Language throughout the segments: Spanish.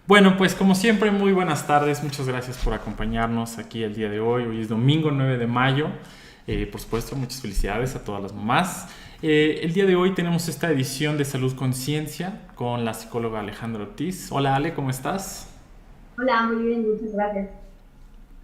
Bueno, pues como siempre, muy buenas tardes. Muchas gracias por acompañarnos aquí el día de hoy. Hoy es domingo 9 de mayo. Por supuesto, muchas felicidades a todas las mamás. El día de hoy tenemos esta edición de Salud Conciencia con la psicóloga Alejandra Ortiz. Hola Ale, ¿cómo estás? Hola, muy bien, muchas gracias.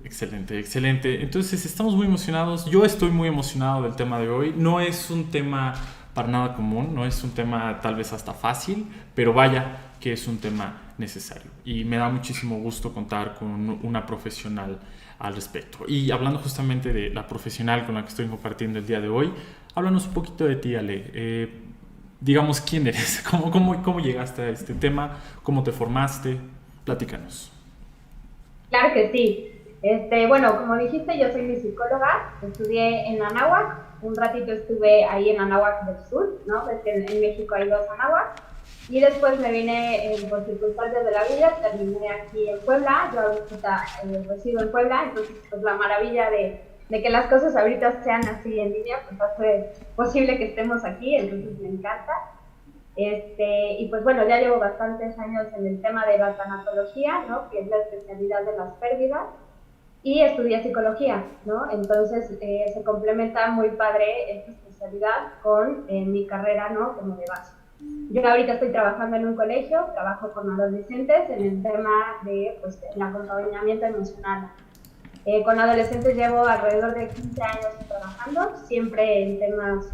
Excelente, excelente. Entonces estamos muy emocionados. Yo estoy muy emocionado del tema de hoy. No es un tema para nada común, no es un tema tal vez hasta fácil, pero vaya que es un tema necesario. Y me da muchísimo gusto contar con una profesional al respecto. Y hablando justamente de la profesional con la que estoy compartiendo el día de hoy, háblanos un poquito de ti, Ale. Digamos, ¿quién eres? ¿Cómo llegaste a este tema? ¿Cómo te formaste? Platícanos. Claro que sí. Bueno, como dijiste, yo soy psicóloga, estudié en Anáhuac, un ratito estuve ahí en Anáhuac del Sur, ¿no? Ves que en México hay dos Anáhuac, y después me vine por circunstancias de la vida, terminé aquí en Puebla, yo ahorita resido en Puebla, entonces pues la maravilla de que las cosas ahorita sean así en línea, pues hace posible que estemos aquí, entonces me encanta. Y pues bueno, ya llevo bastantes años en el tema de la tanatología, ¿no? Que es la especialidad de las pérdidas, y estudié psicología, ¿no? Entonces se complementa muy padre esta especialidad con mi carrera, ¿no? Como de base. Yo ahorita estoy trabajando en un colegio, trabajo con adolescentes en el tema de, pues, el acompañamiento emocional. Con adolescentes llevo alrededor de 15 años trabajando, siempre en temas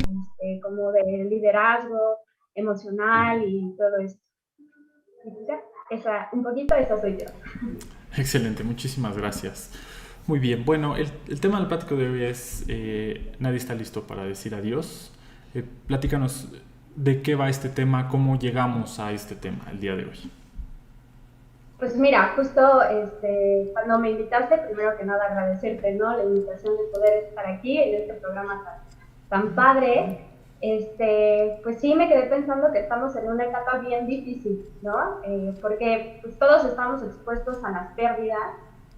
como de liderazgo emocional y todo esto. Y pues ya, un poquito esa soy yo. Excelente, muchísimas gracias. Muy bien, bueno, el tema del plático de hoy es nadie está listo para decir adiós. Platícanos de qué va este tema, cómo llegamos a este tema el día de hoy. Pues mira, justo cuando me invitaste, primero que nada agradecerte, ¿no? La invitación de poder estar aquí en este programa tan padre. Pues sí me quedé pensando que estamos en una etapa bien difícil, ¿no? Porque pues todos estamos expuestos a las pérdidas,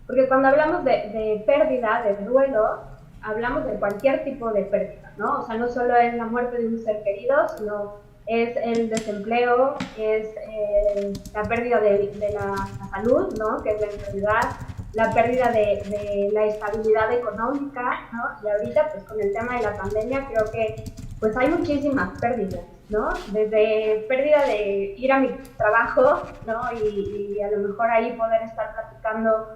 porque cuando hablamos de pérdida, de duelo, hablamos de cualquier tipo de pérdida, ¿no? O sea, no solo es la muerte de un ser querido, sino es el desempleo, es la pérdida de la salud, ¿no? Que es la enfermedad, la pérdida de la estabilidad económica, ¿no? Y ahorita, pues con el tema de la pandemia, creo que pues hay muchísimas pérdidas, ¿no? Desde pérdida de ir a mi trabajo, ¿no? Y a lo mejor ahí poder estar platicando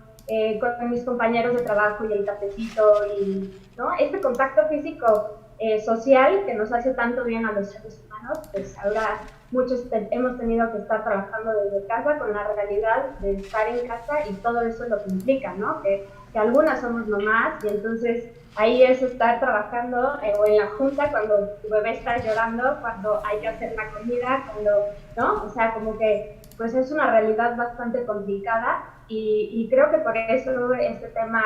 con mis compañeros de trabajo y el cafecito y, ¿no? Este contacto físico social que nos hace tanto bien a los seres humanos, pues ahora muchos hemos tenido que estar trabajando desde casa con la realidad de estar en casa y todo eso lo que implica, ¿no? Que algunas somos mamás y entonces ahí es estar trabajando o en la junta cuando tu bebé está llorando, cuando hay que hacer la comida, cuando, ¿no? O sea, como que pues es una realidad bastante complicada y creo que por eso este tema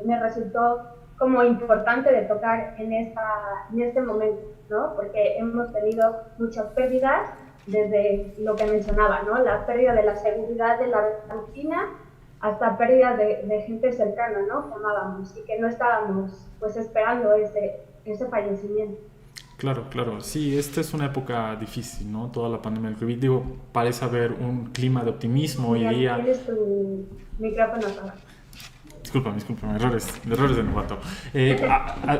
me resultó como importante de tocar en este momento, ¿no? Porque hemos tenido muchas pérdidas desde lo que mencionaba, ¿no? La pérdida de la seguridad de la rutina hasta pérdida de gente cercana, ¿no? Que amábamos y que no estábamos pues esperando ese fallecimiento. Claro, claro, sí, esta es una época difícil, ¿no? Toda la pandemia del COVID, digo, parece haber un clima de optimismo hoy Julián, día. tienes tu micrófono apagado. Discúlpame, errores de novato.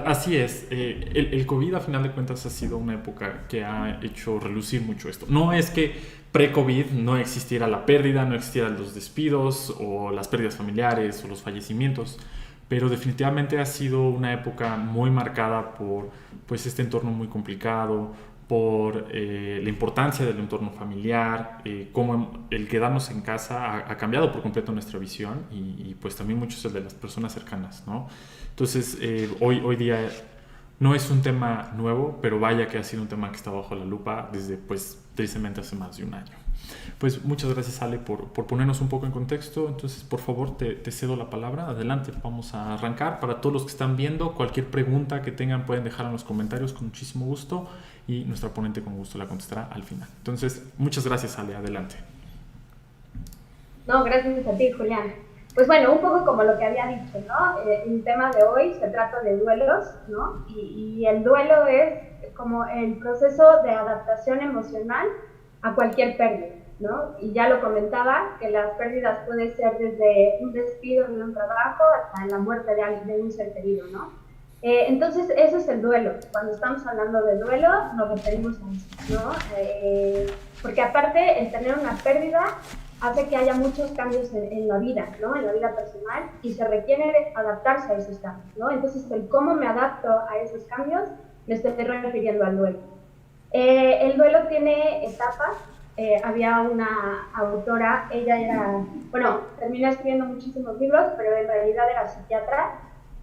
Así es, el COVID a final de cuentas ha sido una época que ha hecho relucir mucho esto. No es que pre-COVID no existiera la pérdida, no existieran los despidos o las pérdidas familiares o los fallecimientos, pero definitivamente ha sido una época muy marcada por pues este entorno muy complicado, por la importancia del entorno familiar, cómo el quedarnos en casa ha cambiado por completo nuestra visión y pues también muchos de las personas cercanas, ¿no? Entonces, hoy día no es un tema nuevo, pero vaya que ha sido un tema que está bajo la lupa desde, pues, tristemente hace más de un año. Pues muchas gracias, Ale, por ponernos un poco en contexto. Entonces, por favor, te cedo la palabra. Adelante, vamos a arrancar. Para todos los que están viendo, cualquier pregunta que tengan pueden dejar en los comentarios con muchísimo gusto y nuestra ponente con gusto la contestará al final. Entonces, muchas gracias, Ale. Adelante. No, gracias a ti, Julián. Pues bueno, un poco como lo que había dicho, ¿no? El tema de hoy se trata de duelos, ¿no? Y el duelo es como el proceso de adaptación emocional a cualquier pérdida, ¿no? Y ya lo comentaba, que las pérdidas pueden ser desde un despido de un trabajo hasta la muerte de un ser querido, ¿no? Entonces, eso es el duelo. Cuando estamos hablando de duelo, nos referimos a eso, ¿no? Porque aparte, el tener una pérdida hace que haya muchos cambios en la vida, ¿no? En la vida personal, y se requiere adaptarse a esos cambios, ¿no? Entonces, el cómo me adapto a esos cambios, me estoy refiriendo al duelo. El duelo tiene etapas. Había una autora, ella era, bueno, terminó escribiendo muchísimos libros, pero en realidad era psiquiatra.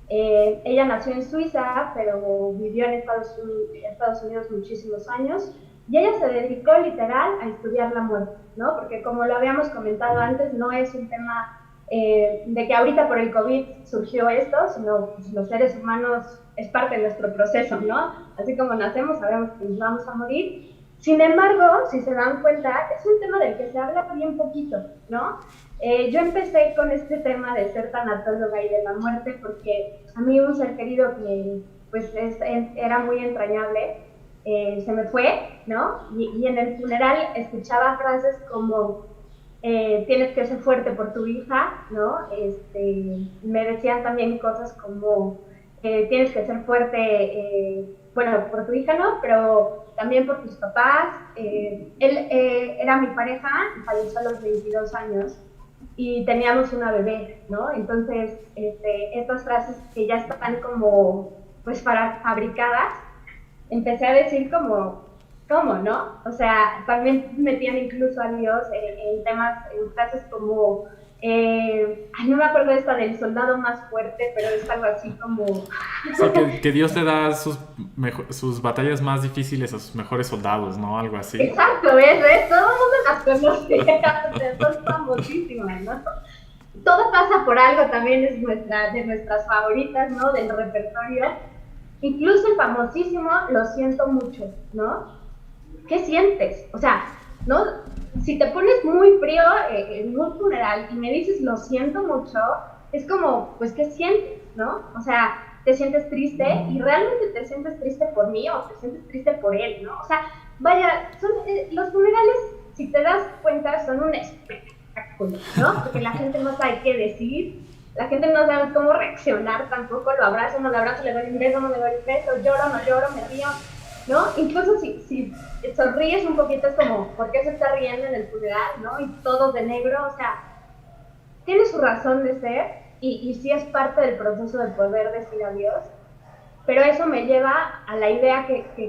Ella nació en Suiza, pero vivió en Estados Unidos muchísimos años, y ella se dedicó literal a estudiar la muerte, ¿no? Porque como lo habíamos comentado antes, no es un tema de que ahorita por el COVID surgió esto, sino pues, los seres humanos es parte de nuestro proceso, ¿no? Así como nacemos, sabemos que nos vamos a morir. Sin embargo, si se dan cuenta, es un tema del que se habla bien poquito, ¿no? Yo empecé con este tema de ser tanatóloga y de la muerte porque a mí un ser querido que pues era muy entrañable, se me fue, ¿no? Y en el funeral escuchaba frases como tienes que ser fuerte por tu hija, ¿no? Me decían también cosas como tienes que ser fuerte, bueno, por tu hija, ¿no? Pero también por tus papás. Él era mi pareja, falleció a los 22 años y teníamos una bebé, ¿no? Entonces, estas frases que ya están como, pues, fabricadas, empecé a decir como, ¿cómo, no? O sea, también metían incluso a Dios en temas, en frases como, no me acuerdo esta del soldado más fuerte, pero es algo así como... O sea, que Dios le da sus batallas más difíciles a sus mejores soldados, ¿no? Algo así. Exacto, ¿ves? Todo el mundo las conoce, son famosísimas, ¿no? Todo pasa por algo, también es de nuestras favoritas, ¿no? Del repertorio. Incluso el famosísimo Lo siento mucho, ¿no? ¿Qué sientes? O sea, ¿no? Si te pones muy frío en un funeral y me dices lo siento mucho, es como, pues, ¿qué sientes, no? O sea, te sientes triste y realmente te sientes triste por mí o te sientes triste por él, ¿no? O sea, vaya, los funerales, si te das cuenta, son un espectáculo, ¿no? Porque la gente no sabe qué decir, la gente no sabe cómo reaccionar tampoco, lo abrazo, no lo abrazo, le doy un beso, no le doy un beso, lloro, no lloro, me río, ¿no? Incluso si sonríes un poquito es como, ¿por qué se está riendo en el funeral, no? Y todos de negro, o sea, tiene su razón de ser y sí es parte del proceso de poder decir adiós, pero eso me lleva a la idea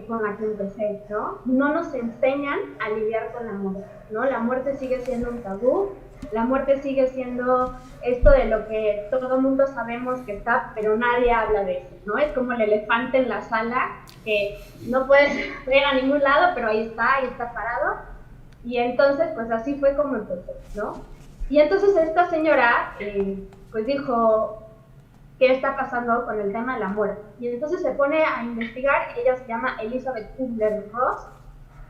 con la que empecé, ¿no? No nos enseñan a lidiar con la muerte, ¿no? La muerte sigue siendo un tabú, la muerte sigue siendo esto de lo que todo el mundo sabemos que está, pero nadie habla de eso, ¿no? Es como el elefante en la sala, que no puedes ver a ningún lado, pero ahí está parado. Y entonces, pues así fue como empezó, ¿no? Y entonces esta señora, pues dijo, ¿qué está pasando con el tema de la muerte? Y entonces se pone a investigar, ella se llama Elizabeth Kubler-Ross,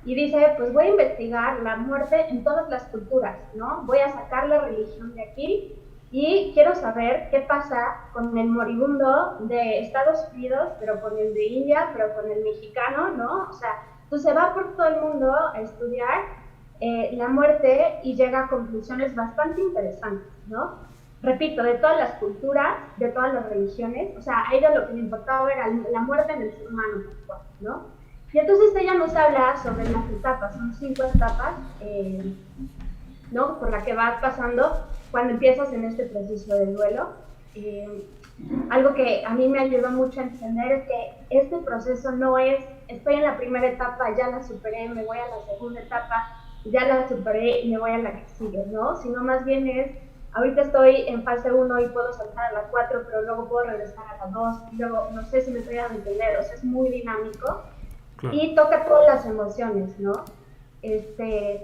y dice, pues voy a investigar la muerte en todas las culturas, ¿no? Voy a sacar la religión de aquí y quiero saber qué pasa con el moribundo de Estados Unidos, pero con el de India, pero con el mexicano, ¿no? O sea, pues se va por todo el mundo a estudiar la muerte y llega a conclusiones bastante interesantes, ¿no? Repito, de todas las culturas, de todas las religiones, o sea, a ella lo que le importaba era la muerte en el ser humano, ¿no? Y entonces ella nos habla sobre las etapas, son 5 etapas, ¿no? Por la que vas pasando cuando empiezas en este proceso de duelo. Algo que a mí me ayudó mucho a entender es que este proceso no es, estoy en la primera etapa, ya la superé, me voy a la segunda etapa, ya la superé y me voy a la que sigue, ¿no? Sino más bien es, ahorita estoy en fase 1 y puedo saltar a la 4, pero luego puedo regresar a la 2, y luego, no sé si me estoy dando a entender, o sea, es muy dinámico. Claro. Y toca todas las emociones, ¿no?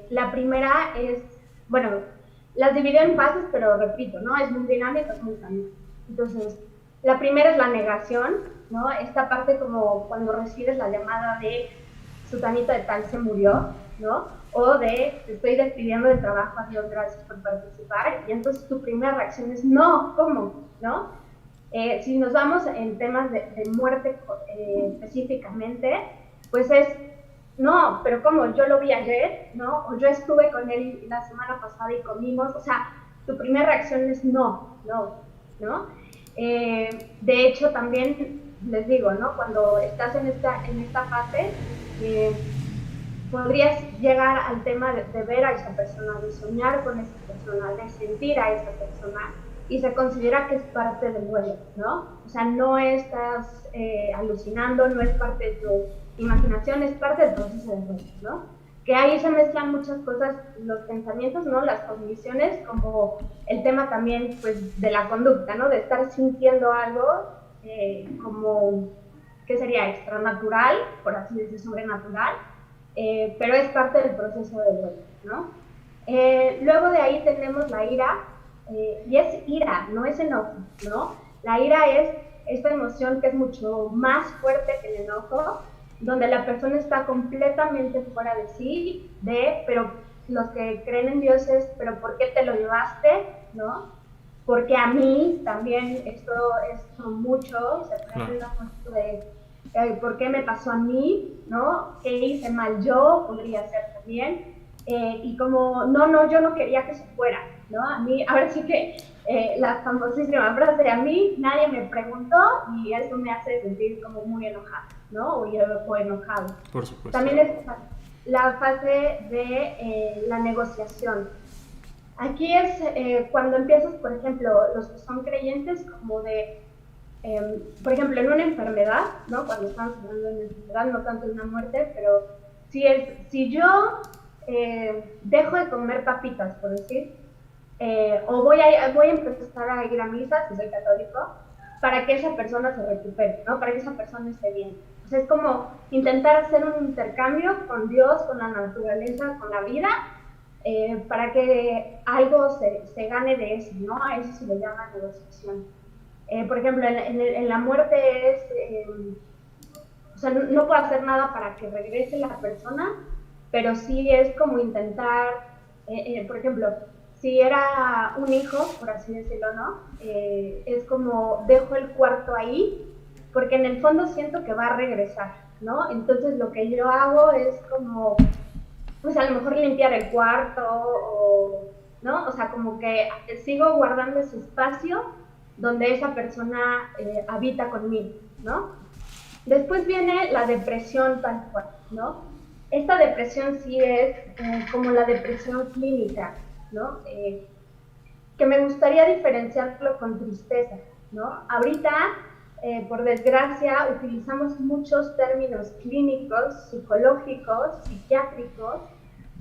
La primera es, bueno, las divido en fases, pero repito, ¿no? Es muy dinámico, es muy dinámico. Entonces, la primera es la negación, ¿no? Esta parte como cuando recibes la llamada de sutanita de tal se murió, ¿no? O de te estoy despidiendo del trabajo, adiós, gracias por participar. Y entonces tu primera reacción es, no, ¿cómo? ¿No? Si nos vamos en temas de muerte específicamente, pues es no, pero ¿cómo? Yo lo vi ayer, ¿no? O yo estuve con él la semana pasada y comimos, o sea, tu primera reacción es no, no, ¿no? De hecho, también les digo, ¿no? Cuando estás en esta fase, podrías llegar al tema de ver a esa persona, de soñar con esa persona, de sentir a esa persona, y se considera que es parte del duelo, ¿no? O sea, no estás alucinando, no es parte de tu imaginación, es parte del proceso del duelo, ¿no? Que ahí se mezclan muchas cosas, los pensamientos, ¿no? Las cogniciones, como el tema también, pues, de la conducta, ¿no? De estar sintiendo algo como, ¿qué sería? Extranatural, por así decir, sobrenatural, pero es parte del proceso del duelo, ¿no? Luego de ahí tenemos la ira, y es ira, no es enojo, ¿no? La ira es esta emoción que es mucho más fuerte que el enojo, donde la persona está completamente fuera de sí, pero los que creen en Dios es, pero ¿por qué te lo llevaste? ¿No? Porque a mí también esto es mucho, se pregunta mucho de por qué me pasó a mí, ¿no? ¿Qué hice mal yo? Podría ser también. Y como, no, yo no quería que se fuera, ¿no? A mí, ahora sí que la famosísima frase de a mí nadie me preguntó y eso me hace sentir como muy enojada, ¿no? O enojado. Por supuesto. También es la fase de la negociación. Aquí es cuando empiezas, por ejemplo, los que son creyentes, como de, por ejemplo, en una enfermedad, ¿no? Cuando estamos hablando de una enfermedad, no tanto de una muerte, pero si yo dejo de comer papitas, por decir, o voy a empezar a ir a misa, si soy católico, para que esa persona se recupere, ¿no? Para que esa persona esté bien. O sea, es como intentar hacer un intercambio con Dios, con la naturaleza, con la vida, para que algo se gane de eso, ¿no? A eso se le llama negociación. Por ejemplo, en la muerte es, o sea, no puedo hacer nada para que regrese la persona, pero sí es como intentar, por ejemplo, si era un hijo, por así decirlo, ¿no? Es como dejo el cuarto ahí, porque en el fondo siento que va a regresar, ¿no? Entonces lo que yo hago es como, pues a lo mejor limpiar el cuarto, ¿no? O sea, como que sigo guardando ese espacio donde esa persona habita conmigo, ¿no? Después viene la depresión tal cual, ¿no? Esta depresión sí es como la depresión clínica, ¿no? Que me gustaría diferenciarlo con tristeza, ¿no? Ahorita, por desgracia, utilizamos muchos términos clínicos, psicológicos, psiquiátricos,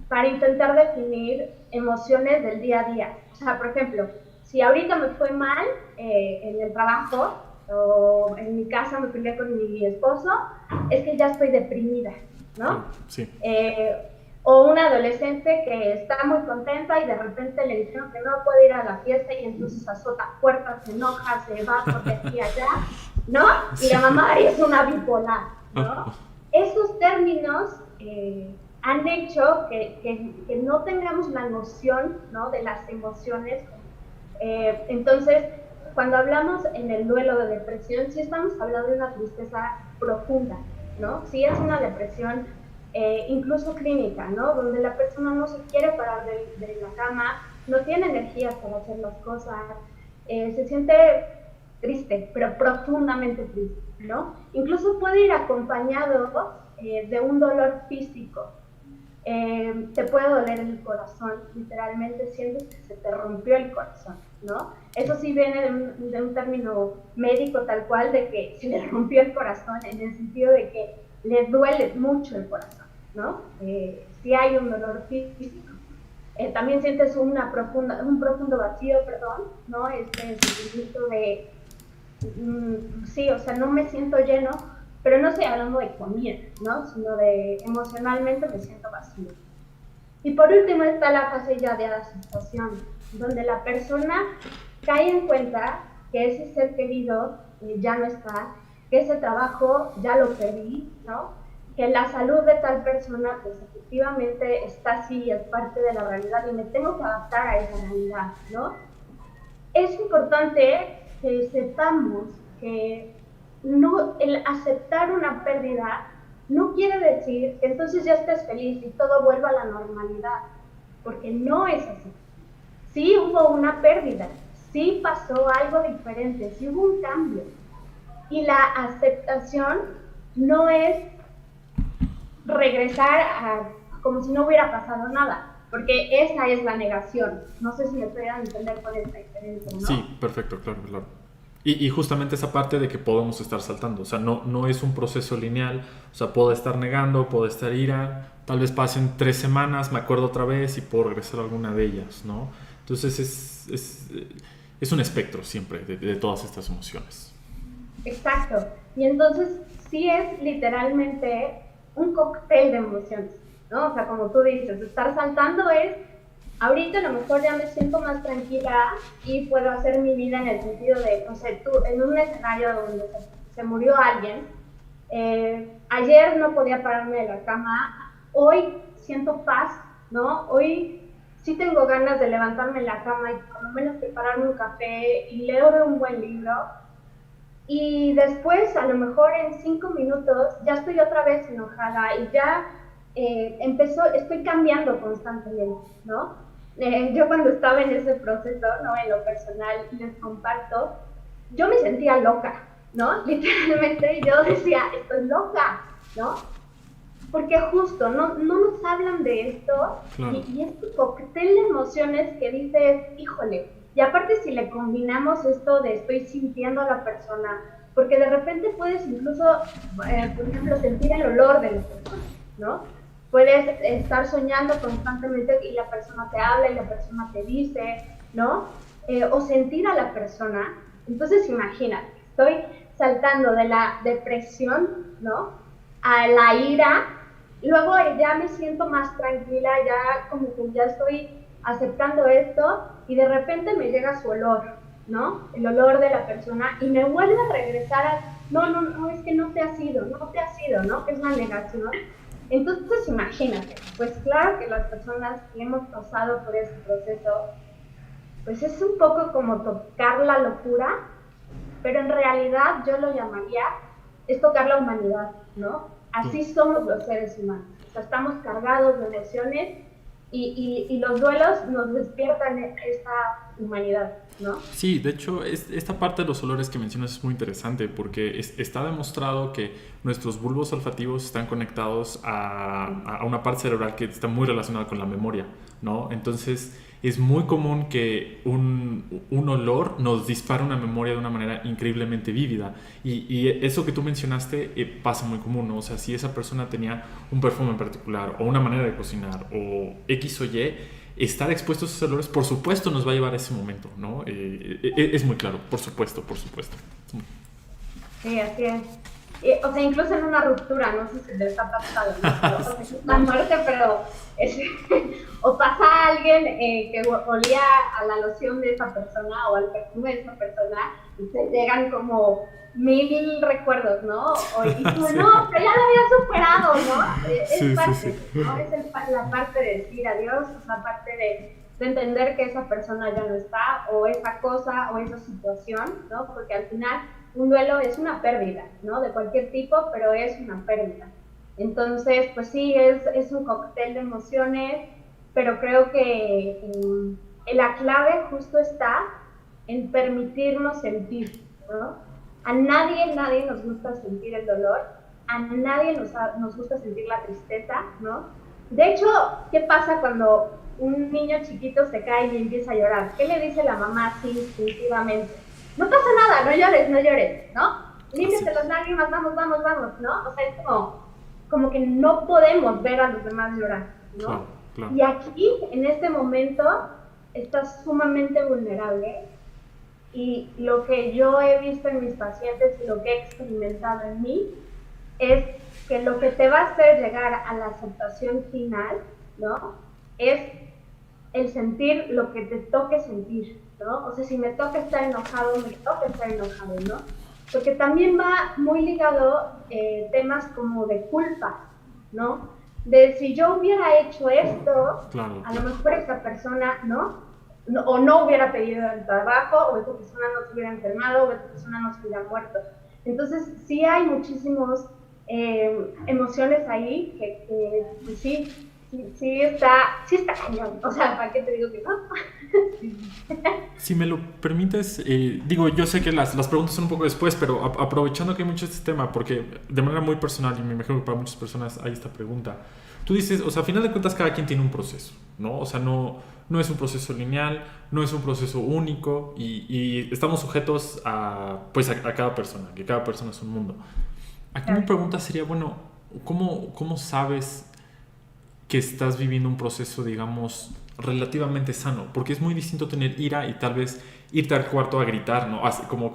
para intentar definir emociones del día a día. O sea, por ejemplo, si ahorita me fue mal en el trabajo o en mi casa me peleé con mi esposo, es que ya estoy deprimida, ¿no? Sí. O una adolescente que está muy contenta y de repente le dijeron que no puede ir a la fiesta y entonces azota puertas, se enoja, se va porque aquí y allá, ¿no? Y la mamá es una bipolar, ¿no? Esos términos han hecho que no tengamos la noción, ¿no? De las emociones. Entonces, cuando hablamos en el duelo de depresión, sí estamos hablando de una tristeza profunda, ¿no? Sí es una depresión incluso clínica, ¿no? Donde la persona no se quiere parar de la cama, no tiene energías para hacer las cosas, se siente triste, pero profundamente triste, ¿no? Incluso puede ir acompañado de un dolor físico. Te puede doler el corazón, literalmente sientes que se te rompió el corazón, ¿no? Eso sí viene de un término médico tal cual, de que se le rompió el corazón, en el sentido de que le duele mucho el corazón, ¿no? Sí hay un dolor físico. También sientes un profundo vacío, perdón, ¿no? Este sentimiento de, sí, o sea, no me siento lleno, pero no estoy hablando de comida, ¿no? Sino de emocionalmente me siento vacío. Y por último está la fase ya de aceptación, donde la persona cae en cuenta que ese ser querido ya no está, que ese trabajo ya lo perdí, ¿no? Que la salud de tal persona pues efectivamente está así, es parte de la realidad y me tengo que adaptar a esa realidad, ¿no? Es importante que sepamos que el aceptar una pérdida no quiere decir que entonces ya estés feliz y todo vuelva a la normalidad, porque no es así. Sí hubo una pérdida, sí pasó algo diferente, sí hubo un cambio. Y la aceptación no es regresar a como si no hubiera pasado nada, porque esa es la negación. No sé si me puedan entender con esta diferencia, ¿no? Sí, perfecto, claro, claro. Y justamente esa parte de que podemos estar saltando, o sea, no es un proceso lineal, o sea, puedo estar negando, puedo estar ira, tal vez pasen 3 semanas, me acuerdo otra vez y puedo regresar a alguna de ellas, ¿no? Entonces es un espectro siempre de todas estas emociones. Exacto. Y entonces sí es literalmente un cóctel de emociones, ¿no? O sea, como tú dices, estar saltando es, ahorita a lo mejor ya me siento más tranquila y puedo hacer mi vida en el sentido de, no sé, tú, en un escenario donde se murió alguien, ayer no podía pararme de la cama, hoy siento paz, ¿no? Hoy sí tengo ganas de levantarme en la cama y por lo menos prepararme un café y leer un buen libro. Y después, a lo mejor en 5 minutos, ya estoy otra vez enojada y ya estoy cambiando constantemente, ¿no? Yo cuando estaba en ese proceso, ¿no? En lo personal, les comparto, yo me sentía loca, ¿no? Literalmente yo decía, estoy loca, ¿no? Porque justo no nos hablan de esto Claro. y este cóctel de emociones que dices, híjole, y aparte si le combinamos esto de estoy sintiendo a la persona, porque de repente puedes incluso, por ejemplo, sentir el olor de la persona, ¿no? Puedes estar soñando constantemente y la persona te habla y la persona te dice, ¿no? O sentir a la persona. Entonces imagínate, estoy saltando de la depresión, ¿no? A la ira, luego ya me siento más tranquila, ya como que ya estoy aceptando esto y de repente me llega su olor, ¿no? El olor de la persona y me vuelve a regresar a, no, es que no te has ido, ¿no? Es una negación. Entonces imagínate, pues claro que las personas que hemos pasado por ese proceso, pues es un poco como tocar la locura, pero en realidad yo lo llamaría, es tocar la humanidad, ¿no? Así somos los seres humanos, o sea, estamos cargados de emociones y los duelos nos despiertan esta humanidad, ¿no? Sí, de hecho, esta parte de los olores que mencionas es muy interesante porque está demostrado que nuestros bulbos olfativos están conectados a una parte cerebral que está muy relacionada con la memoria, ¿no? Entonces, es muy común que un olor nos dispare una memoria de una manera increíblemente vívida. Y eso que tú mencionaste pasa muy común, ¿no? O sea, si esa persona tenía un perfume en particular o una manera de cocinar o X o Y, estar expuestos a esos olores, por supuesto, nos va a llevar a ese momento, ¿no? Es muy claro, por supuesto, por supuesto. Sí, así es. O sea, incluso en una ruptura, no sé si les ha pasado, ¿no? O sea, la muerte, pero o pasa a alguien que olía a la loción de esa persona o al perfume de esa persona y te llegan como 1000 recuerdos, ¿no? Y tú, Sí. no, pero ya lo había superado, ¿no? Es Sí, sí, parte, sí. ¿no? Es la parte de decir adiós, es la parte de entender que esa persona ya no está, o esa cosa, o esa situación, ¿no? Porque al final un duelo es una pérdida, ¿no? De cualquier tipo, pero es una pérdida. Entonces, pues sí, es un cóctel de emociones, pero creo que la clave justo está en permitirnos sentir, ¿no? A nadie nos gusta sentir el dolor, a nadie nos gusta sentir la tristeza, ¿no? De hecho, ¿qué pasa cuando un niño chiquito se cae y empieza a llorar? ¿Qué le dice la mamá así instintivamente? No pasa nada, no llores, ¿no? Límpiate las lágrimas, vamos, ¿no? O sea, es como que no podemos ver a los demás llorar, ¿no? Claro, claro. Y aquí, en este momento, estás sumamente vulnerable y lo que yo he visto en mis pacientes y lo que he experimentado en mí es que lo que te va a hacer llegar a la aceptación final, ¿no? Es el sentir lo que te toque sentir, ¿no? O sea, si me toca estar enojado, me toca estar enojado, ¿no? Porque también va muy ligado temas como de culpa, ¿no? De si yo hubiera hecho esto, Claro, a lo mejor esa persona, ¿no? O no hubiera pedido el trabajo, o esa persona no se hubiera enfermado, o esa persona no se hubiera muerto. Entonces, sí hay muchísimos emociones ahí pues sí está cañón. O sea, ¿para qué te digo que no? Si me lo permites, digo, yo sé que las preguntas son un poco después, pero aprovechando que hay mucho este tema, porque de manera muy personal, y me imagino que para muchas personas hay esta pregunta, tú dices, o sea, a final de cuentas cada quien tiene un proceso, ¿no? O sea, no es un proceso lineal, no es un proceso único, y estamos sujetos pues a cada persona, que cada persona es un mundo. Aquí mi Claro. pregunta sería, bueno, ¿cómo sabes que estás viviendo un proceso, digamos, relativamente sano? Porque es muy distinto tener ira y tal vez irte al cuarto a gritar, ¿no? Así como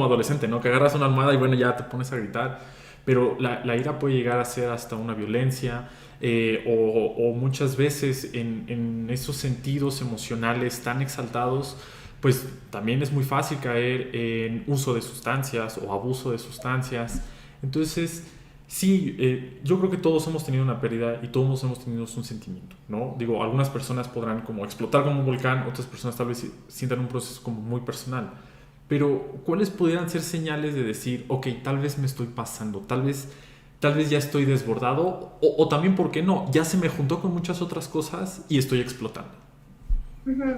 adolescente, ¿no? Que agarras una almohada y bueno, ya te pones a gritar. Pero la ira puede llegar a ser hasta una violencia, o muchas veces en esos sentidos emocionales tan exaltados, pues también es muy fácil caer en uso de sustancias o abuso de sustancias. Entonces, sí, yo creo que todos hemos tenido una pérdida y todos hemos tenido un sentimiento, ¿no? Digo, algunas personas podrán como explotar como un volcán, otras personas tal vez sientan un proceso como muy personal. Pero, ¿cuáles pudieran ser señales de decir, ok, tal vez me estoy pasando, tal vez ya estoy desbordado, o también, ¿por qué no? Ya se me juntó con muchas otras cosas y estoy explotando. Ujú.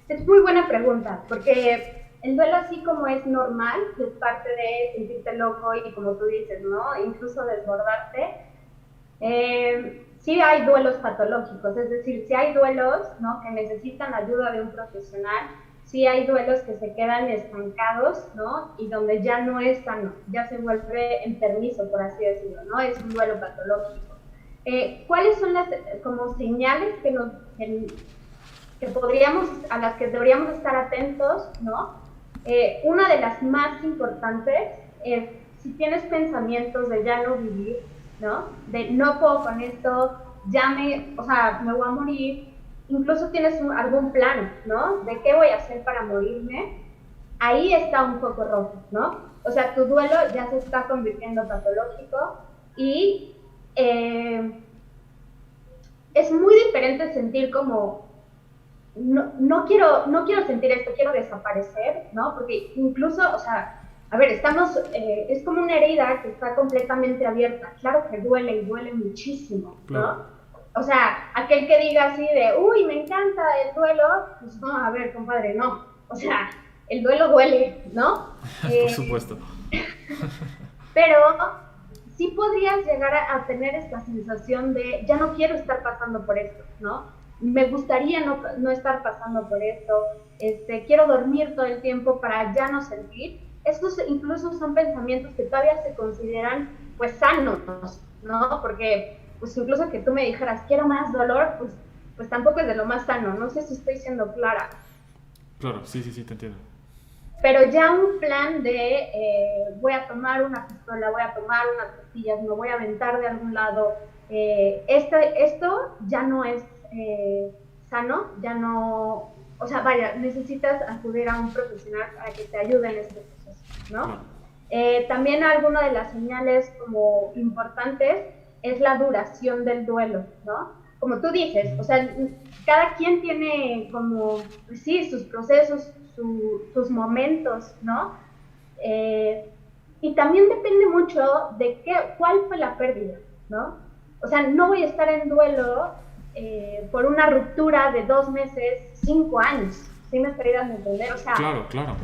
Es muy buena pregunta, porque el duelo así como es normal, es parte de sentirte loco y como tú dices, ¿no? Incluso desbordarte. Sí hay duelos patológicos, es decir, sí hay duelos, ¿no? Que necesitan ayuda de un profesional, sí hay duelos que se quedan estancados, ¿no? Y donde ya no es sano, ya se vuelve enfermizo, por así decirlo, ¿no? Es un duelo patológico. ¿Cuáles son las como señales que podríamos, a las que deberíamos estar atentos, ¿no? Una de las más importantes es si tienes pensamientos de ya no vivir, ¿no? De no puedo con esto, o sea, me voy a morir, incluso tienes algún plan, ¿no? De qué voy a hacer para morirme, ahí está un foco rojo, ¿no? O sea, tu duelo ya se está convirtiendo patológico y es muy diferente sentir como no quiero sentir esto, quiero desaparecer, ¿no? Porque incluso, o sea, a ver, es como una herida que está completamente abierta. Claro que duele y duele muchísimo, Claro, ¿no? O sea, aquel que diga así de, uy, me encanta el duelo, pues no, a ver, compadre, no. O sea, el duelo duele, ¿no? por Eh, supuesto. pero sí podrías llegar a tener esta sensación de ya no quiero estar pasando por esto, ¿no? Me gustaría no estar pasando por esto, quiero dormir todo el tiempo para ya no sentir. Estos incluso son pensamientos que todavía se consideran pues sanos, ¿no? Porque pues incluso que tú me dijeras quiero más dolor, pues tampoco es de lo más sano. No sé si estoy siendo clara. Claro, sí, sí, sí, te entiendo. Pero ya un plan de voy a tomar una pistola, voy a tomar unas pastillas, me voy a aventar de algún lado, esto ya no es sano, ya no, o sea, vaya, necesitas acudir a un profesional para que te ayude en este proceso, ¿no? Claro, También alguna de las señales como importantes es la duración del duelo, ¿no? Como tú dices, o sea, cada quien tiene como, pues sí, sus procesos, sus momentos, ¿no? Eh, y también depende mucho de cuál fue la pérdida, ¿no? O sea, no voy a estar en duelo por una ruptura de 2 meses, 5 años, ¿sí me estoy dando a entender? O sea, claro, claro.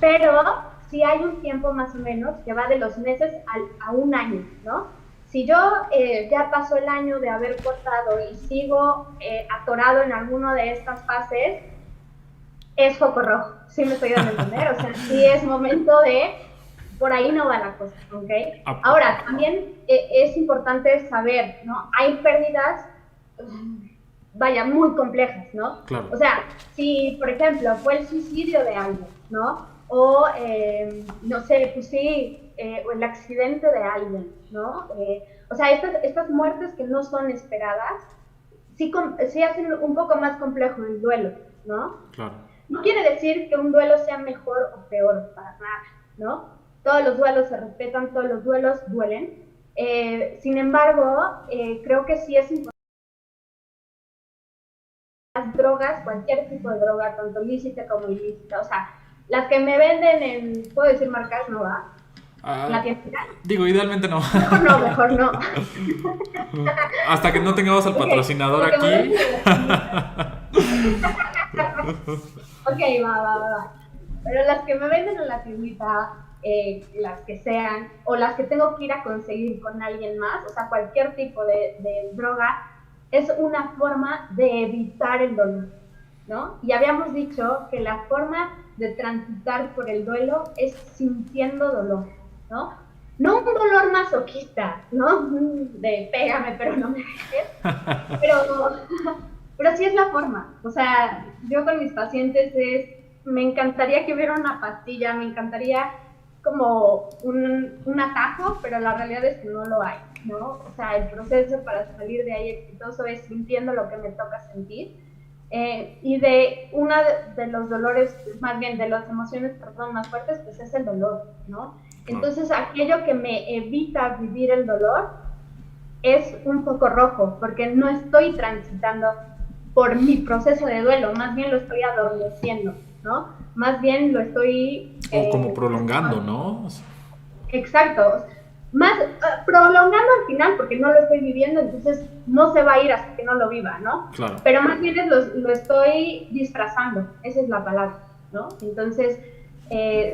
pero sí hay un tiempo más o menos que va de los meses a un año, ¿no? Si yo ya pasó el año de haber cortado y sigo atorado en alguna de estas fases, es foco rojo, sí me estoy dando a entender, o sea, sí es momento de, por ahí no va la cosa, ¿ok? Ah, Ahora, también es importante saber, ¿no? Hay pérdidas, vaya, muy complejas, ¿no? claro, O sea, si, por ejemplo, fue el suicidio de alguien, ¿no? O, no sé, pues sí, o el accidente de alguien, ¿no? O sea, estas muertes que no son esperadas, sí hacen un poco más complejo el duelo, ¿no? claro. No quiere decir que un duelo sea mejor o peor, para nada, ¿no? Todos los duelos se respetan, todos los duelos duelen. Sin embargo, creo que sí es importante las drogas, cualquier tipo de droga, tanto lícita como ilícita, o sea, las que me venden en, puedo decir marcas, no va, ¿La tiendita? Digo, idealmente no. Mejor no, mejor no. Hasta que no tengamos al patrocinador aquí. Ok, va. Pero las que me venden en la tiendita, las que sean, o las que tengo que ir a conseguir con alguien más, o sea, cualquier tipo de droga, es una forma de evitar el dolor, ¿no? Y habíamos dicho que la forma de transitar por el duelo es sintiendo dolor, ¿no? No un dolor masoquista, ¿no? De pégame pero no me dejes, pero sí es la forma. O sea, yo con mis pacientes me encantaría que hubiera una pastilla, me encantaría como un atajo, pero la realidad es que no lo hay, ¿no? O sea, el proceso para salir de ahí exitoso es sintiendo lo que me toca sentir. Y de uno de los dolores, más bien de las emociones, perdón, más fuertes, pues es el dolor, ¿no? Entonces, aquello que me evita vivir el dolor es un foco rojo, porque no estoy transitando por mi proceso de duelo, más bien lo estoy adormeciendo, ¿no? Más bien lo estoy... O como prolongando, ¿no? Exacto. Más prolongando al final, porque no lo estoy viviendo, entonces no se va a ir hasta que no lo viva, ¿no? Claro. Pero más bien lo estoy disfrazando, esa es la palabra, ¿no? Entonces,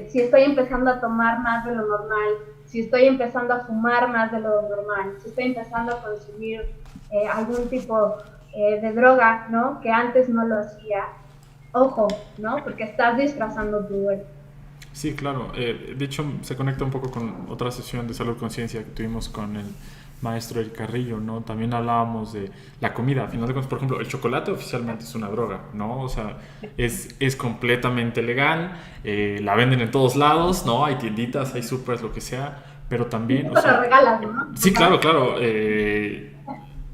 si estoy empezando a tomar más de lo normal, si estoy empezando a fumar más de lo normal, si estoy empezando a consumir algún tipo de droga, ¿no? Que antes no lo hacía, ojo, ¿no? Porque estás disfrazando tu duelo. Sí, claro. De hecho, se conecta un poco con otra sesión de salud conciencia que tuvimos con el maestro Eric Carrillo, ¿no? También hablábamos de la comida. Al final de cuentas, por ejemplo, el chocolate oficialmente es una droga, ¿no? O sea, es completamente legal, la venden en todos lados, ¿no? Hay tienditas, hay supers, lo que sea, pero también... O sea, regalas, ¿no? Sí, claro.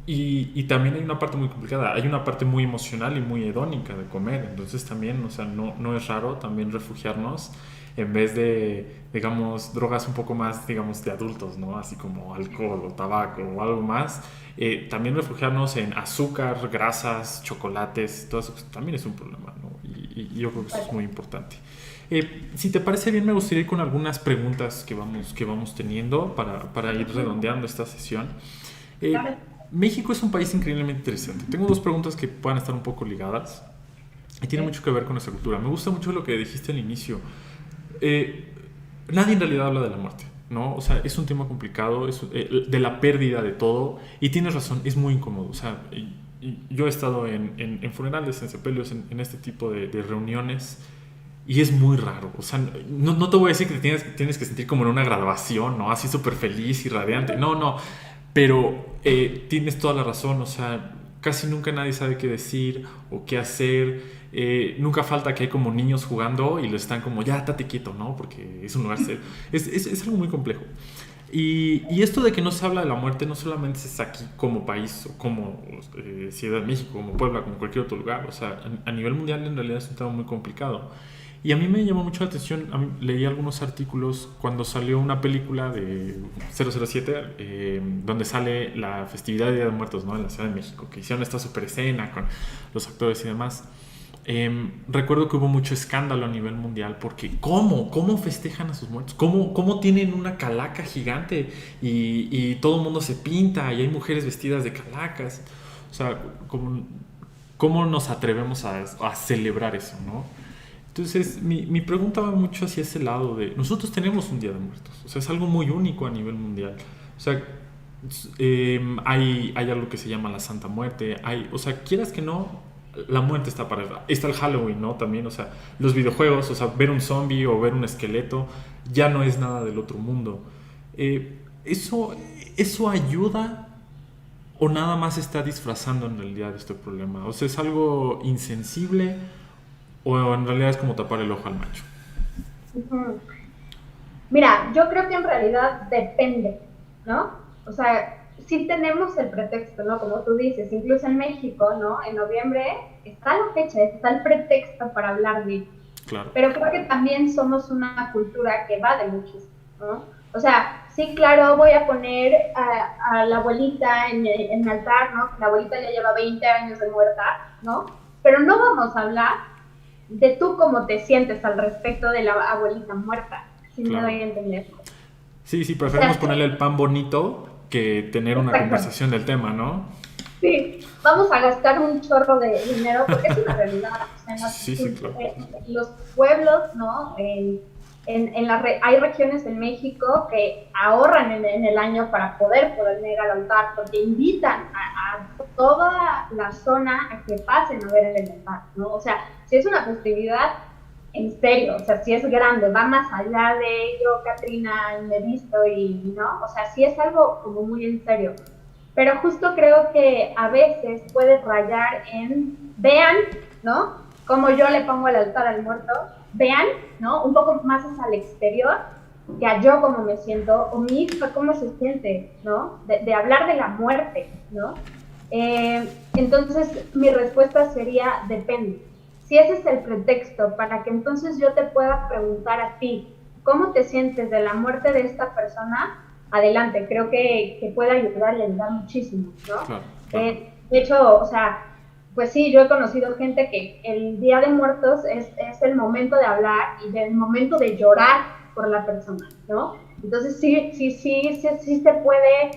Y también hay una parte muy complicada, hay una parte muy emocional y muy hedónica de comer, entonces también, o sea, no es raro también refugiarnos en vez de, digamos, drogas un poco más, digamos, de adultos, ¿no? Así como alcohol o tabaco o algo más, también refugiarnos en azúcar, grasas, chocolates, todo eso también es un problema, ¿no? Y yo creo que eso es muy importante. Si te parece bien, me gustaría ir con algunas preguntas que vamos teniendo para ir redondeando esta sesión. Claro. México es un país increíblemente interesante. Tengo dos preguntas que puedan estar un poco ligadas y tienen mucho que ver con nuestra cultura. Me gusta mucho lo que dijiste al inicio. Nadie en realidad habla de la muerte, ¿no? O sea, es un tema complicado, de la pérdida de todo, y tienes razón, es muy incómodo. O sea, yo he estado en funerales, en sepelios, en este tipo de reuniones, y es muy raro. O sea, no te voy a decir que tienes que sentir como en una graduación, ¿no? Así súper feliz y radiante. No. Pero tienes toda la razón, o sea, casi nunca nadie sabe qué decir o qué hacer. Nunca falta que hay como niños jugando y lo están como, ya, estate quieto, ¿no? Porque es un lugar serio. Es algo muy complejo. Y esto de que no se habla de la muerte no solamente es aquí como país o como Ciudad de México, como Puebla, como cualquier otro lugar. O sea, a nivel mundial en realidad es un tema muy complicado. Y a mí me llamó mucho la atención, leí algunos artículos cuando salió una película de 007, donde sale la festividad de Día de Muertos, ¿no? En la Ciudad de México, que hicieron esta super escena con los actores y demás. Recuerdo que hubo mucho escándalo a nivel mundial porque ¿cómo festejan a sus muertos? ¿Cómo tienen una calaca gigante y todo el mundo se pinta y hay mujeres vestidas de calacas? O sea, ¿cómo nos atrevemos a celebrar eso, ¿no? Entonces, mi pregunta va mucho hacia ese lado de... Nosotros tenemos un Día de Muertos. O sea, es algo muy único a nivel mundial. O sea, hay algo que se llama la Santa Muerte. O sea, quieras que no, la muerte está está el Halloween, ¿no? También, o sea, los videojuegos, o sea, ver un zombie o ver un esqueleto ya no es nada del otro mundo. ¿Eso ayuda o nada más está disfrazando en realidad este problema? O sea, ¿es algo insensible o en realidad es como tapar el ojo al macho? Uh-huh. Mira, yo creo que en realidad depende, ¿no? O sea, sí tenemos el pretexto, ¿no? Como tú dices, incluso en México, ¿no? En noviembre está la fecha, está el pretexto para hablar de ello. Claro. Pero creo que también somos una cultura que va de muchísimo, ¿no? O sea, sí, claro, voy a poner a la abuelita en el altar, ¿no? La abuelita ya lleva 20 años de muerta, ¿no? Pero no vamos a hablar de tú cómo te sientes al respecto de la abuelita muerta, si me doy a entender. Sí, sí, O sea, preferimos ponerle el pan bonito que tener una exacto. conversación del tema, ¿no? Sí, vamos a gastar un chorro de dinero, porque es una realidad. O sea, Sí, sí, claro. en los pueblos, ¿no? Hay regiones en México que ahorran en el año para poder poner al altar, porque invitan a toda la zona a que pasen a ver el altar, ¿no? O sea, si es una festividad en serio, o sea, si es grande, va más allá de yo, Katrina, me he visto y, ¿no? O sea, sí es algo como muy en serio. Pero justo creo que a veces puede rayar en, vean, ¿no? Como yo le pongo el altar al muerto, vean, ¿no? Un poco más hacia el exterior, que a yo cómo me siento, o mi hija cómo se siente, ¿no? De hablar de la muerte, ¿no? Entonces, mi respuesta sería, depende. Si ese es el pretexto para que entonces yo te pueda preguntar a ti, ¿cómo te sientes de la muerte de esta persona? Adelante, creo que puede ayudarle, ayudar muchísimo, ¿no? Claro, claro. De hecho, o sea, pues sí, yo he conocido gente que el Día de Muertos es el momento de hablar y el momento de llorar por la persona, ¿no? Entonces sí se puede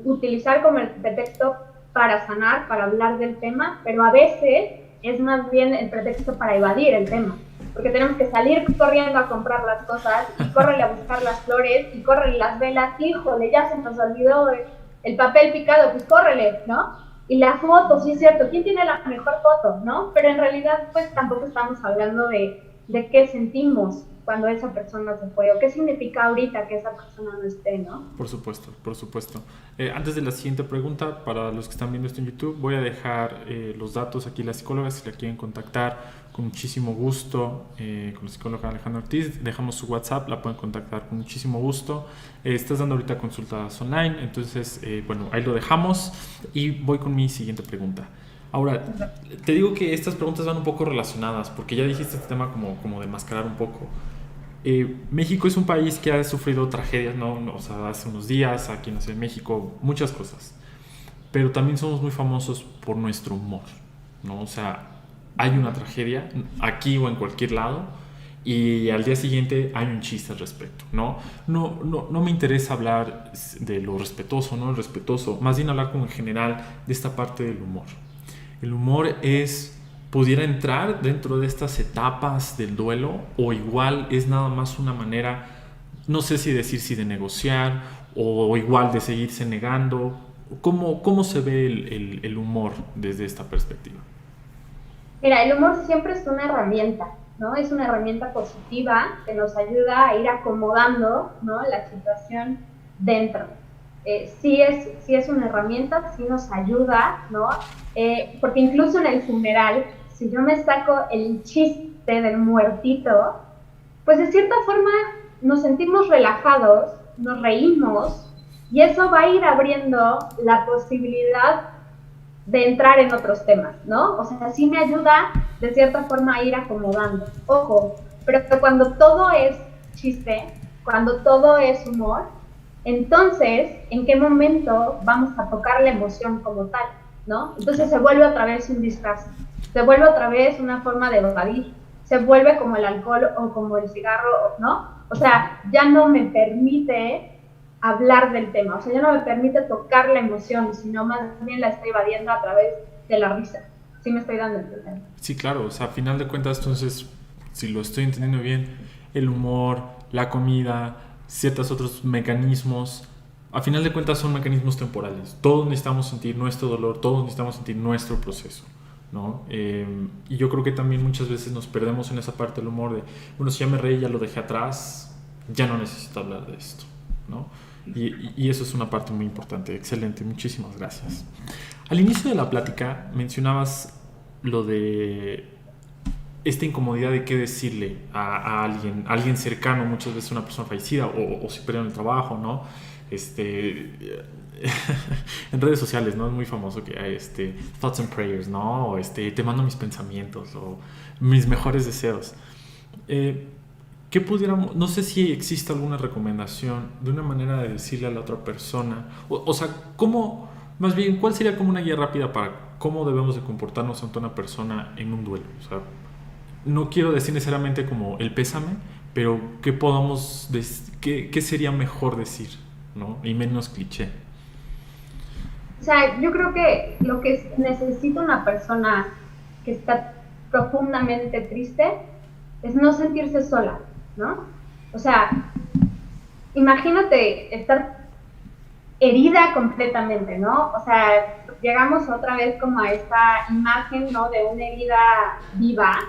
utilizar como el pretexto para sanar, para hablar del tema, pero a veces es más bien el pretexto para evadir el tema, porque tenemos que salir corriendo a comprar las cosas y córrele a buscar las flores y córrele las velas, híjole, ya se nos olvidó el papel picado, pues córrele, ¿no? Y la foto, sí es cierto, ¿quién tiene la mejor foto, no? Pero en realidad pues tampoco estamos hablando de qué sentimos cuando esa persona se fue o qué significa ahorita que esa persona no esté, ¿no? Por supuesto, por supuesto. Antes de la siguiente pregunta, para los que están viendo esto en YouTube, voy a dejar los datos aquí, la psicóloga, si la quieren contactar, con muchísimo gusto, con la psicóloga Alejandra Ortiz, dejamos su WhatsApp, la pueden contactar con muchísimo gusto. Estás dando ahorita consultas online, entonces, bueno, ahí lo dejamos y voy con mi siguiente pregunta. Ahora, te digo que estas preguntas van un poco relacionadas, porque ya dijiste este tema como de mascarar un poco. México es un país que ha sufrido tragedias, ¿no? O sea, hace unos días, aquí en la Ciudad de México, muchas cosas. Pero también somos muy famosos por nuestro humor, ¿no? O sea, hay una tragedia aquí o en cualquier lado y al día siguiente hay un chiste al respecto, ¿no? No me interesa hablar de lo respetuoso, no lo respetuoso, más bien hablar como en general de esta parte del humor. El humor pudiera entrar dentro de estas etapas del duelo o igual es nada más una manera, no sé si decir si de negociar o igual de seguirse negando. ¿Cómo se ve el humor desde esta perspectiva? Mira, el humor siempre es una herramienta, ¿no? Es una herramienta positiva que nos ayuda a ir acomodando, ¿no? La situación dentro. Sí es una herramienta, sí nos ayuda, ¿no? Porque incluso en el funeral, si yo me saco el chiste del muertito, pues de cierta forma nos sentimos relajados, nos reímos y eso va a ir abriendo la posibilidad de entrar en otros temas, ¿no? O sea, sí me ayuda de cierta forma a ir acomodando. Ojo, pero cuando todo es chiste, cuando todo es humor, entonces, ¿en qué momento vamos a tocar la emoción como tal, ¿no? Entonces se vuelve otra vez un disfraz, se vuelve otra vez una forma de evadir, se vuelve como el alcohol o como el cigarro, ¿no? O sea, ya no me permite hablar del tema, o sea, ya no me permite tocar la emoción, sino más bien la estoy evadiendo a través de la risa. Sí me estoy dando a entender. Sí, claro, o sea, a final de cuentas, entonces, si lo estoy entendiendo bien, el humor, la comida, ciertos otros mecanismos, a final de cuentas son mecanismos temporales. Todos necesitamos sentir nuestro dolor, todos necesitamos sentir nuestro proceso, ¿no? Y yo creo que también muchas veces nos perdemos en esa parte del humor de, bueno, si ya me reí, ya lo dejé atrás, ya no necesito hablar de esto, ¿no? Y eso es una parte muy importante. Excelente, muchísimas gracias. Al inicio de la plática mencionabas lo de esta incomodidad de qué decirle a alguien cercano, muchas veces una persona fallecida o si perdieron el trabajo, ¿no? En redes sociales, ¿no? Es muy famoso que hay thoughts and prayers, ¿no? O te mando mis pensamientos o mis mejores deseos. ¿Qué pudiéramos, no sé si existe alguna recomendación de una manera de decirle a la otra persona, o sea, cómo, más bien, cuál sería como una guía rápida para cómo debemos de comportarnos ante una persona en un duelo? O sea, no quiero decir necesariamente como el pésame, pero ¿qué sería mejor decir, ¿no? Y menos cliché. O sea, yo creo que lo que necesita una persona que está profundamente triste es no sentirse sola, ¿no? O sea, imagínate estar herida completamente, ¿no? O sea, llegamos otra vez como a esta imagen, ¿no? De una herida viva.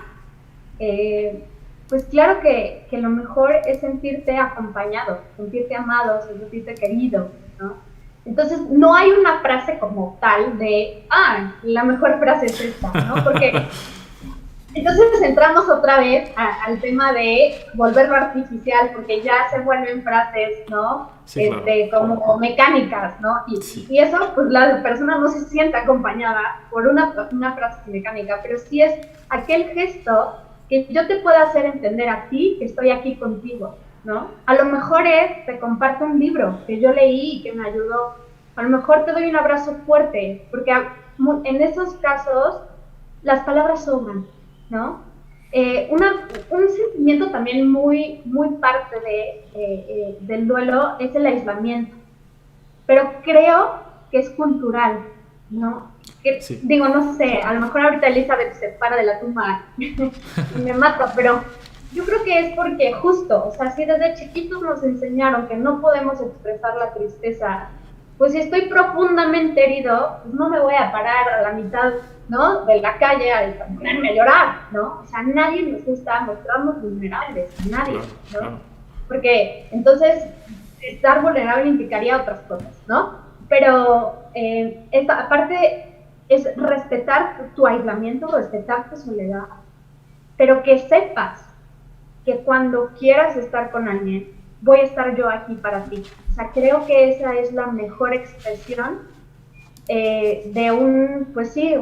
Pues claro que lo mejor es sentirte acompañado, sentirte amado, sentirte querido, ¿no? Entonces, no hay una frase como tal de, la mejor frase es esta, ¿no? Porque entonces entramos otra vez al tema de volverlo artificial, porque ya se vuelven frases, ¿no? Sí, claro. Como mecánicas, ¿no? Y eso, pues la persona no se siente acompañada por una frase mecánica, pero sí es aquel gesto que yo te pueda hacer entender a ti que estoy aquí contigo, ¿no? A lo mejor te comparto un libro que yo leí y que me ayudó. A lo mejor te doy un abrazo fuerte, porque en esos casos las palabras sobran, ¿no? Un sentimiento también muy, muy parte del duelo es el aislamiento, pero creo que es cultural, ¿no? Sí. Digo, no sé, a lo mejor ahorita Elizabeth se para de la tumba y me mata, pero yo creo que es porque justo, o sea, si desde chiquitos nos enseñaron que no podemos expresar la tristeza, pues si estoy profundamente herido, pues no me voy a parar a la mitad, ¿no? De la calle a ponerme a llorar, ¿no? O sea, nadie nos gusta mostrarnos vulnerables, nadie, ¿no? Claro. Porque entonces estar vulnerable implicaría otras cosas, ¿no? Pero aparte es respetar tu aislamiento, respetar tu soledad, pero que sepas que cuando quieras estar con alguien, voy a estar yo aquí para ti. O sea, creo que esa es la mejor expresión de pues sí,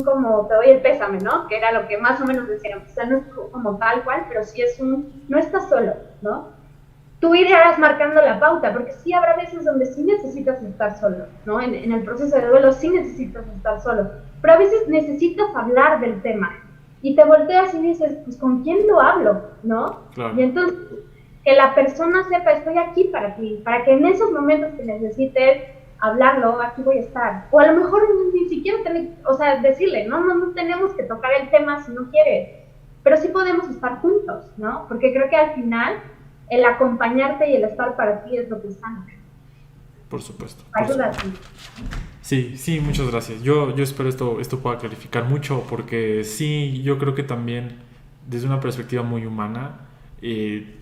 como te doy el pésame, ¿no? Que era lo que más o menos decíamos. O sea, no es como tal cual, pero sí es no estás solo, ¿no? Tú irás marcando la pauta, porque sí habrá veces donde sí necesitas estar solo, ¿no? En el proceso de duelo sí necesitas estar solo, pero a veces necesitas hablar del tema y te volteas y dices, pues ¿con quién lo hablo? ¿No? Claro. Y entonces, que la persona sepa, estoy aquí para ti, para que en esos momentos que necesites hablarlo, aquí voy a estar. O a lo mejor ni siquiera decirle, no tenemos que tocar el tema si no quieres, pero sí podemos estar juntos, ¿no? Porque creo que al final el acompañarte y el estar para ti es lo que sana. Por supuesto. Ayuda. Sí, muchas gracias. Yo espero esto pueda clarificar mucho, porque sí, yo creo que también desde una perspectiva muy humana,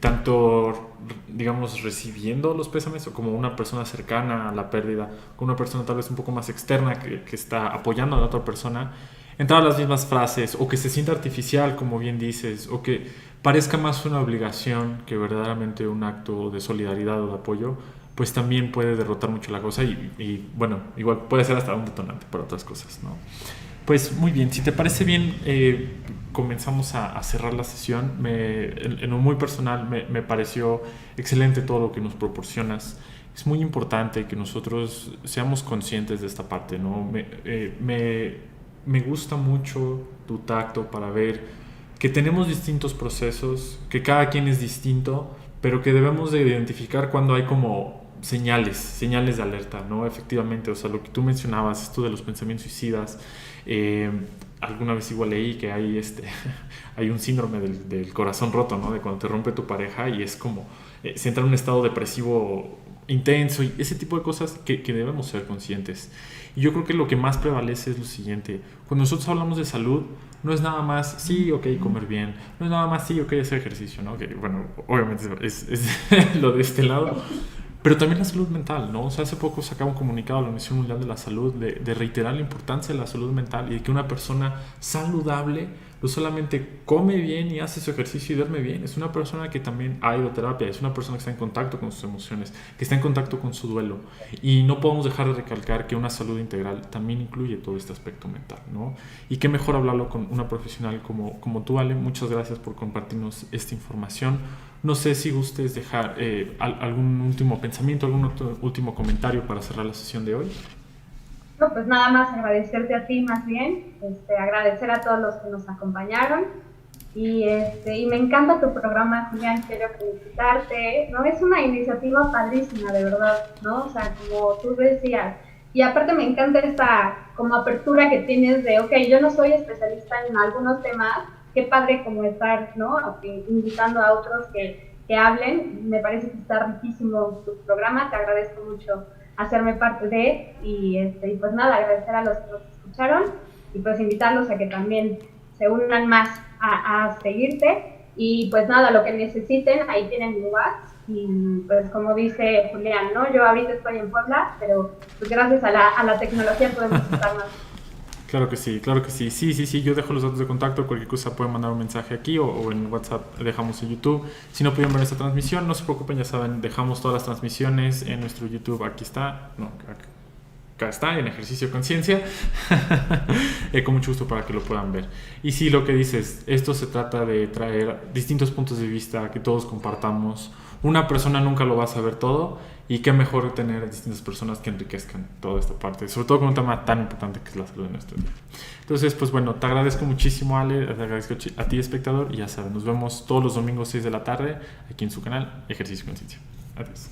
tanto, digamos, recibiendo los pésames o como una persona cercana a la pérdida, como una persona tal vez un poco más externa que está apoyando a la otra persona, entrar a las mismas frases o que se sienta artificial, como bien dices, o que parezca más una obligación que verdaderamente un acto de solidaridad o de apoyo, pues también puede derrotar mucho la cosa y bueno, igual puede ser hasta un detonante para otras cosas, ¿no? Pues muy bien, si te parece bien, comenzamos a cerrar la sesión. En lo muy personal me pareció excelente todo lo que nos proporcionas. Es muy importante que nosotros seamos conscientes de esta parte, ¿no? Me gusta mucho tu tacto para ver que tenemos distintos procesos, que cada quien es distinto, pero que debemos de identificar cuando hay como señales de alerta, ¿no? Efectivamente, o sea, lo que tú mencionabas, esto de los pensamientos suicidas, alguna vez igual leí que hay hay un síndrome del corazón roto, ¿no? De cuando te rompe tu pareja y es como se entra en un estado depresivo intenso y ese tipo de cosas que debemos ser conscientes. Y yo creo que lo que más prevalece es lo siguiente: cuando nosotros hablamos de salud, no es nada más, sí, ok, comer bien, no es nada más, sí, ok, hacer ejercicio, ¿no? Que, bueno, obviamente es lo de este lado, pero también la salud mental, ¿no? O sea, hace poco sacaba un comunicado a la Organización Mundial de la Salud de reiterar la importancia de la salud mental y de que una persona saludable no solamente come bien y hace su ejercicio y duerme bien, es una persona que también ha ido a terapia, es una persona que está en contacto con sus emociones, que está en contacto con su duelo. Y no podemos dejar de recalcar que una salud integral también incluye todo este aspecto mental, ¿no? Y qué mejor hablarlo con una profesional como tú, Ale. Muchas gracias por compartirnos esta información. No sé si gustes dejar algún último pensamiento, algún otro último comentario para cerrar la sesión de hoy. No, pues nada más agradecerte a ti más bien, agradecer a todos los que nos acompañaron y me encanta tu programa, Julián, quiero felicitarte, ¿no? Es una iniciativa padrísima, de verdad, ¿no? O sea, como tú decías, y aparte me encanta esta como apertura que tienes de, ok, yo no soy especialista en algunos temas, qué padre como estar, ¿no? Invitando a otros que hablen, me parece que está riquísimo tu programa, te agradezco mucho hacerme parte de, y pues nada, agradecer a los que nos escucharon, y pues invitarlos a que también se unan más a seguirte. Y pues nada, lo que necesiten, ahí tienen mi WhatsApp. Y pues como dice Julián, ¿no? Yo ahorita estoy en Puebla, pero pues gracias a la tecnología podemos estar más. Claro que sí, claro que sí. Sí, sí, sí, yo dejo los datos de contacto, cualquier cosa pueden mandar un mensaje aquí o en WhatsApp dejamos en YouTube. Si no pudieron ver esta transmisión, no se preocupen, ya saben, dejamos todas las transmisiones en nuestro YouTube, aquí está, no, acá está, en Ejercicio de Conciencia, con mucho gusto para que lo puedan ver. Y sí, lo que dices, esto se trata de traer distintos puntos de vista, que todos compartamos. Una persona nunca lo va a saber todo y qué mejor tener distintas personas que enriquezcan toda esta parte, sobre todo con un tema tan importante que es la salud de nuestro día. Entonces, pues bueno, te agradezco muchísimo, Ale, te agradezco a ti, espectador, y ya saben, nos vemos todos los domingos 6 de la tarde aquí en su canal Ejercicio de Conciencia. Adiós.